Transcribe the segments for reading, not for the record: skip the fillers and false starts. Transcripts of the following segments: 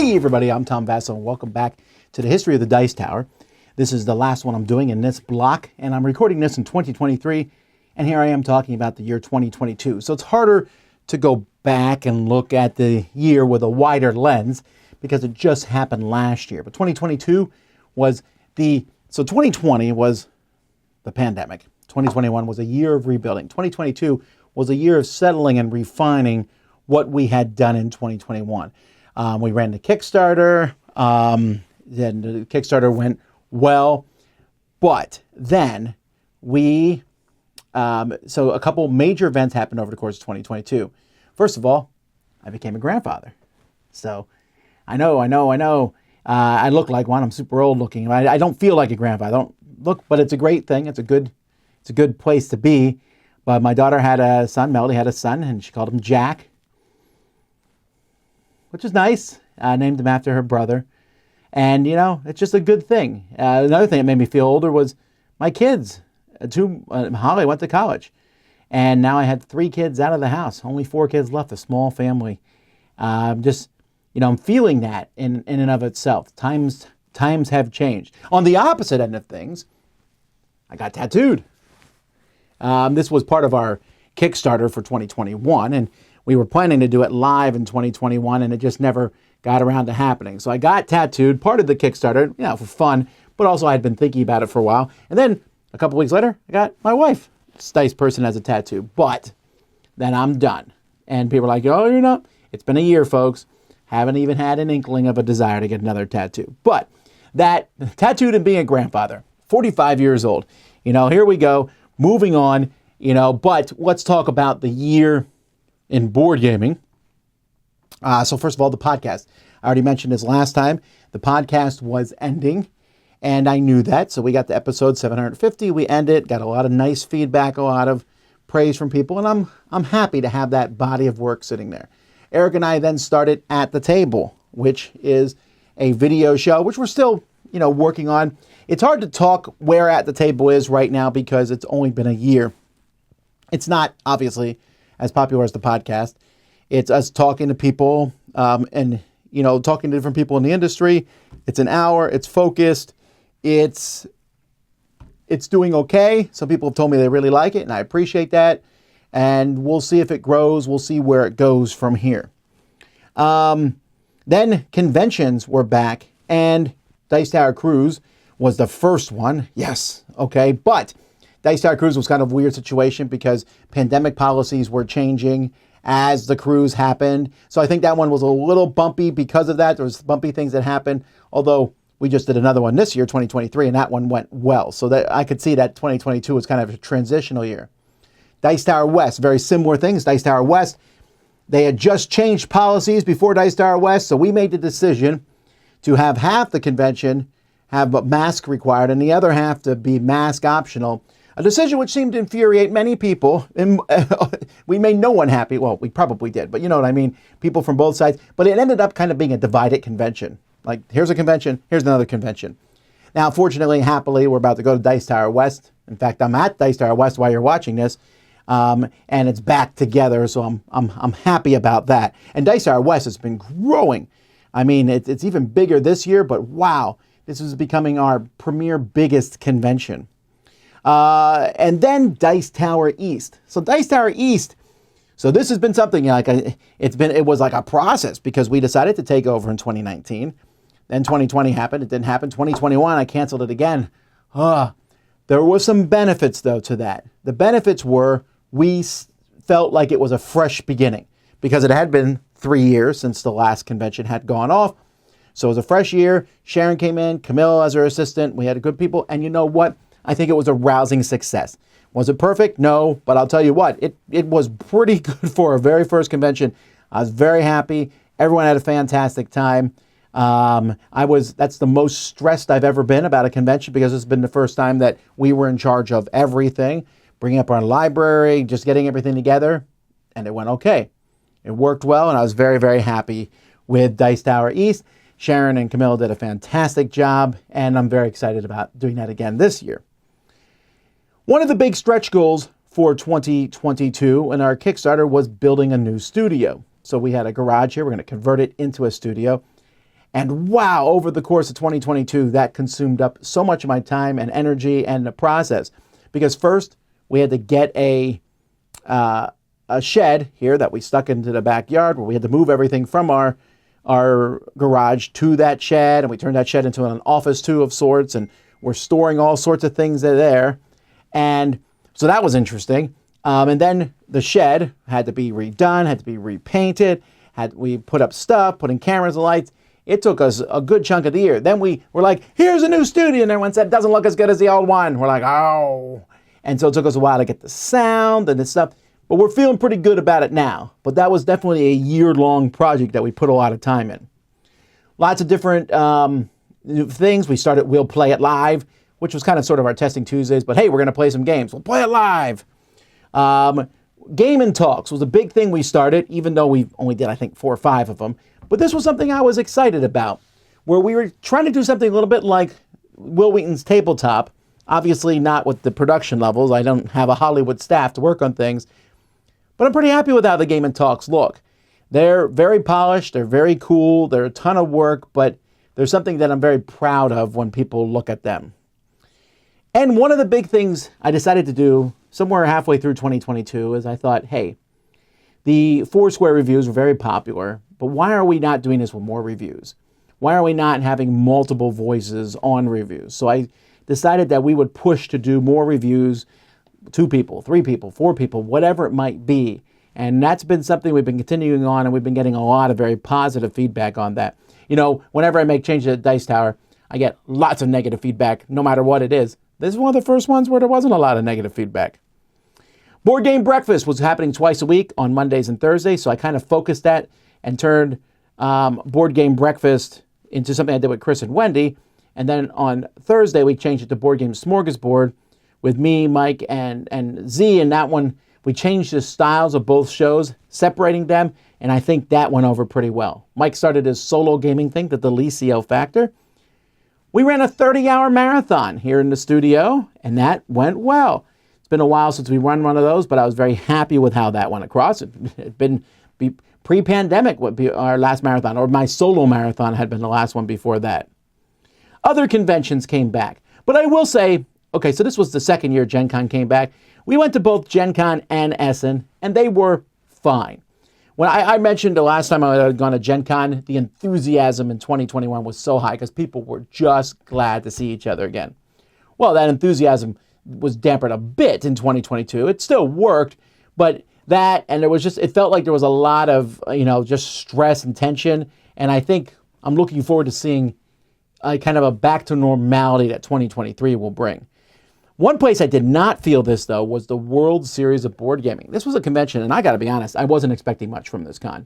Hey everybody, I'm Tom Vasel, and welcome back to the History of the Dice Tower. This is the last one I'm doing in this block, and I'm recording this in 2023, and here I am talking about the year 2022. So it's harder to go back and look at the year with a wider lens, because it just happened last year. But 2022 was so 2020 was the pandemic. 2021 was a year of rebuilding. 2022 was a year of settling and refining what we had done in 2021. We ran the Kickstarter, then the Kickstarter went well, but then so a couple major events happened over the course of 2022. First of all, I became a grandfather. So I know, I look like one. I'm super old looking. I don't feel like a grandfather. I don't look, but it's a great thing. It's a good place to be. But my daughter had a son, Melody had a son, and she called him Jack, which is nice. I named him after her brother. And, it's just a good thing. Another thing that made me feel older was my kids. Holly went to college. And now I had 3 kids out of the house. Only 4 kids left, a small family. I'm feeling that in and of itself. Times have changed. On the opposite end of things, I got tattooed. This was part of our Kickstarter for 2021, and we were planning to do it live in 2021, and it just never got around to happening. So I got tattooed, part of the Kickstarter, for fun, but also I had been thinking about it for a while. And then a couple weeks later, I got my wife, this nice person, as a tattoo. But then I'm done. And people are like, oh, you're not. It's been a year, folks. Haven't even had an inkling of a desire to get another tattoo. But that tattooed and being a grandfather, 45 years old. Here we go, moving on, but let's talk about the year in board gaming. So first of all, the podcast. I already mentioned this last time. The podcast was ending, and I knew that. So we got to episode 750. We ended, got a lot of nice feedback, a lot of praise from people, and I'm happy to have that body of work sitting there. Eric and I then started At the Table, which is a video show, which we're still, working on. It's hard to talk where At the Table is right now because it's only been a year. It's not, obviously, as popular as the podcast. It's us talking to people and, talking to different people in the industry. It's an hour. It's focused. It's doing okay. Some people have told me they really like it, and I appreciate that. And we'll see if it grows. We'll see where it goes from here. Then conventions were back, and Dice Tower Cruise was the first one. Yes, okay. But Dice Tower Cruise was kind of a weird situation because pandemic policies were changing as the cruise happened. So I think that one was a little bumpy because of that. There was bumpy things that happened, although we just did another one this year, 2023, and that one went well. So that I could see that 2022 was kind of a transitional year. Dice Tower West, very similar things. Dice Tower West, they had just changed policies before Dice Tower West, so we made the decision to have half the convention have a mask required and the other half to be mask optional. A decision which seemed to infuriate many people. We made no one happy. Well, we probably did, but you know what I mean. People from both sides. But it ended up kind of being a divided convention. Like, here's a convention, here's another convention. Now, fortunately, happily, we're about to go to Dice Tower West. In fact, I'm at Dice Tower West while you're watching this. And it's back together, so I'm happy about that. And Dice Tower West has been growing. I mean, it's even bigger this year, but wow, this is becoming our premier biggest convention. And then Dice Tower East. So Dice Tower East. So this has been something it was like a process because we decided to take over in 2019. Then 2020 happened. It didn't happen. 2021, I canceled it again. There were some benefits though to that. The benefits were we felt like it was a fresh beginning because it had been 3 years since the last convention had gone off. So it was a fresh year. Sharon came in, Camille as her assistant. We had good people. And you know what? I think it was a rousing success. Was it perfect? No, but I'll tell you what, it was pretty good for our very first convention. I was very happy. Everyone had a fantastic time. That's the most stressed I've ever been about a convention because it's been the first time that we were in charge of everything, bringing up our library, just getting everything together, and it went okay. It worked well, and I was very, very happy with Dice Tower East. Sharon and Camille did a fantastic job, and I'm very excited about doing that again this year. One of the big stretch goals for 2022 in our Kickstarter was building a new studio. So we had a garage here. We're going to convert it into a studio. And wow, over the course of 2022, that consumed up so much of my time and energy and the process. Because first, we had to get a shed here that we stuck into the backyard, where we had to move everything from our garage to that shed, and we turned that shed into an office too of sorts, and we're storing all sorts of things there. And so that was interesting. And then the shed had to be redone, had to be repainted, we put up stuff, put in cameras and lights. It took us a good chunk of the year. Then we were like, here's a new studio, and everyone said, doesn't look as good as the old one. We're like, oh. And so it took us a while to get the sound and this stuff. But we're feeling pretty good about it now. But that was definitely a year-long project that we put a lot of time in. Lots of different things. We started We'll Play It Live, which was kind of sort of our testing Tuesdays. But hey, we're going to play some games. We'll play it live. Game and Talks was a big thing we started, even though we only did, I think, 4 or 5 of them. But this was something I was excited about, where we were trying to do something a little bit like Will Wheaton's Tabletop. Obviously not with the production levels. I don't have a Hollywood staff to work on things. But I'm pretty happy with how the Game and Talks look. They're very polished. They're very cool. They're a ton of work, but there's something that I'm very proud of when people look at them. And one of the big things I decided to do somewhere halfway through 2022 is I thought, hey, the Foursquare reviews were very popular, but why are we not doing this with more reviews? Why are we not having multiple voices on reviews? So I decided that we would push to do more reviews, 2 people, 3 people, 4 people, whatever it might be. And that's been something we've been continuing on, and we've been getting a lot of very positive feedback on that. You know, whenever I make changes at Dice Tower, I get lots of negative feedback, no matter what it is. This is one of the first ones where there wasn't a lot of negative feedback. Board Game Breakfast was happening twice a week on Mondays and Thursdays, so I kind of focused that and turned Board Game Breakfast into something I did with Chris and Wendy. And then on Thursday, we changed it to Board Game Smorgasbord with me, Mike, and Z. And that one, we changed the styles of both shows, separating them, and I think that went over pretty well. Mike started his solo gaming thing, the Delicio Factor. We ran a 30-hour marathon here in the studio, and that went well. It's been a while since we run one of those, but I was very happy with how that went across. It had been pre-pandemic would be our last marathon, or my solo marathon had been the last one before that. Other conventions came back, but I will say, okay, so this was the second year Gen Con came back. We went to both Gen Con and Essen, and they were fine. When I mentioned the last time I had gone to Gen Con, the enthusiasm in 2021 was so high because people were just glad to see each other again. Well, that enthusiasm was dampened a bit in 2022. It still worked, but that, and there was just, it felt like there was a lot of, just stress and tension. And I think I'm looking forward to seeing a kind of a back to normality that 2023 will bring. One place I did not feel this, though, was the World Series of Board Gaming. This was a convention, and I got to be honest, I wasn't expecting much from this con.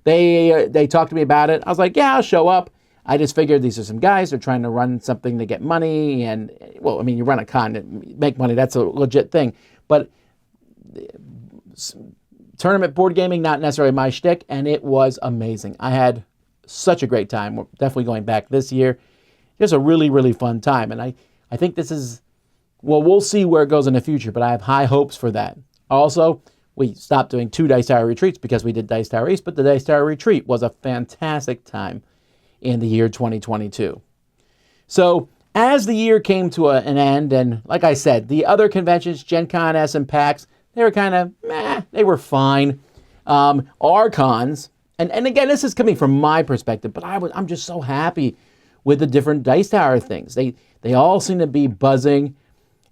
They talked to me about it. I was like, yeah, I'll show up. I just figured these are some guys. They're trying to run something to get money. And, well, I mean, you run a con to make money. That's a legit thing. But tournament board gaming, not necessarily my shtick, and it was amazing. I had such a great time. We're definitely going back this year. Just a really, really fun time. And I think this is, well, we'll see where it goes in the future, but I have high hopes for that. Also, we stopped doing 2 Dice Tower retreats because we did Dice Tower East, but the Dice Tower retreat was a fantastic time in the year 2022. So as the year came to an end, and like I said, the other conventions, Gen Con, Essen, PAX, they were kind of meh, they were fine. Our cons, and again, this is coming from my perspective, but I'm just so happy with the different Dice Tower things. They all seem to be buzzing.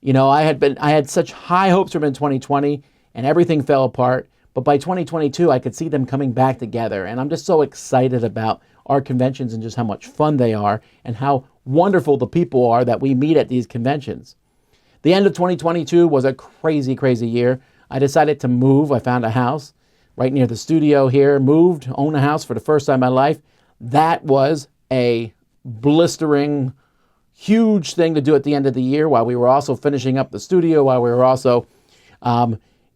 I had such high hopes from in 2020, and everything fell apart. But by 2022, I could see them coming back together, and I'm just so excited about our conventions and just how much fun they are and how wonderful the people are that we meet at these conventions. The end of 2022 was a crazy, crazy year. I decided to move. I found a house right near the studio here, moved, owned a house for the first time in my life. That was a blistering, huge thing to do at the end of the year while we were also finishing up the studio, while we were also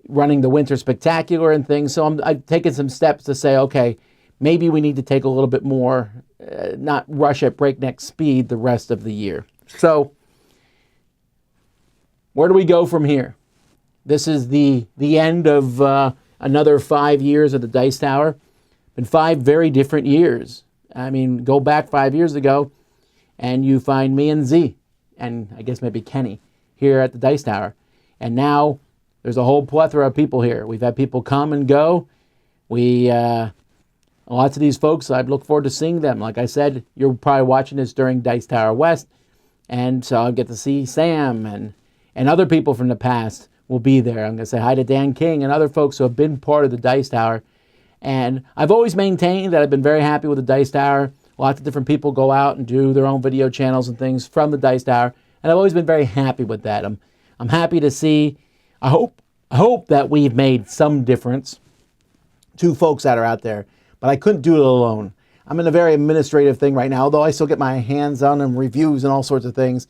running the Winter Spectacular and things. So I've taken some steps to say, okay, maybe we need to take a little bit more, not rush at breakneck speed the rest of the year. So where do we go from here? This is the end of another 5 years of the Dice Tower. Been 5 very different years. I mean, go back 5 years ago and you find me and Z, and I guess maybe Kenny, here at the Dice Tower. And now there's a whole plethora of people here. We've had people come and go. Lots of these folks, I look forward to seeing them. Like I said, you're probably watching this during Dice Tower West, and so I'll get to see Sam and other people from the past will be there. I'm going to say hi to Dan King and other folks who have been part of the Dice Tower. And I've always maintained that I've been very happy with the Dice Tower. Lots of different people go out and do their own video channels and things from the Dice Tower, and I've always been very happy with that. I'm happy to see. I hope that we've made some difference to folks that are out there, but I couldn't do it alone. I'm in a very administrative thing right now, although I still get my hands on them, reviews and all sorts of things.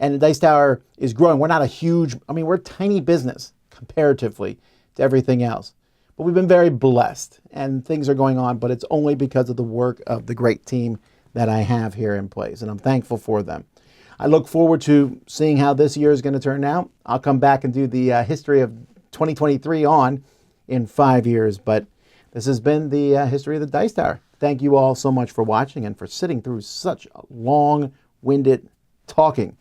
And the Dice Tower is growing. We're not a huge, we're a tiny business comparatively to everything else. But we've been very blessed, and things are going on, but it's only because of the work of the great team that I have here in place, and I'm thankful for them. I look forward to seeing how this year is going to turn out. I'll come back and do the history of 2023 on in 5 years, but this has been the history of the Dice Tower. Thank you all so much for watching and for sitting through such long-winded talking,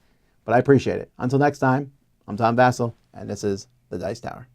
but I appreciate it. Until next time, I'm Tom Vasel, and this is the Dice Tower.